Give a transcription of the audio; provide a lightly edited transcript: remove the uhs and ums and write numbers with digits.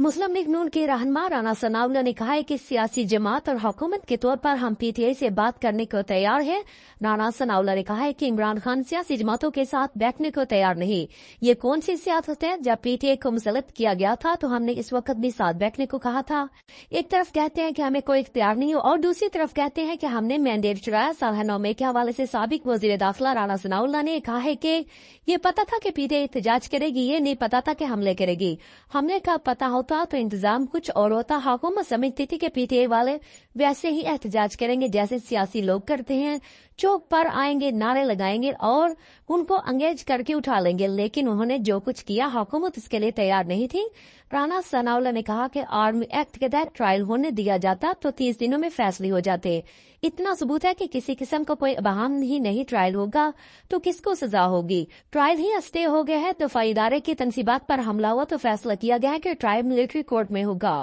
मुस्लिम league नून के रहनुमा राना सनाउल्लाह ने कहा है कि सियासी जमात और हुकूमत के तौर पर हम पीटीआई से बात करने को तैयार हैं। राना सनाउल्लाह ने कहा है कि इमरान खान सियासी जमातों के साथ बैठने को तैयार नहीं। ये कौन सी सियासत है? जब पीटीआई को मुसल्लत किया गया था तो हमने इस वक्त भी साथ बैठने को कहा था। एक तरफ कहते हैं कि हमें कोई इख्तियार नहीं हो और दूसरी तरफ कहते हैं कि हमने मैंडेट चुराया। साल 9 के हवाले से साबिक वजीर दाखिला राना सनाउल्लाह ने कहा है कि ये पता था कि पीटीआई एहतजाज करेगी, ये नहीं पता था कि हमले करेगी। हमने कहा पता होता तो इंतजाम कुछ और होता। हुकूमत समझती थी कि पीटीआई वाले वैसे ही एहतजाज करेंगे जैसे सियासी लोग करते हैं, चौक पर आएंगे, नारे लगाएंगे और उनको अंगेज करके उठा लेंगे। लेकिन उन्होंने जो कुछ किया हुकूमत इसके लिए तैयार नहीं थी। राना सनाउल्लाह ने कहा कि आर्मी एक्ट के तहत ट्रायल होने दिया जाता तो 30 दिनों में फैसले हो जाते। इतना सबूत है कि किसी किस्म का कोई अबहम ही नहीं ट्रायल होगा तो किसको सजा होगी? ट्रायल ही अस्ते हो गया है। दफाई इदारे की तनसीबात पर हमला हुआ तो फैसला किया गया है कि ट्रायल मिलिट्री कोर्ट में होगा।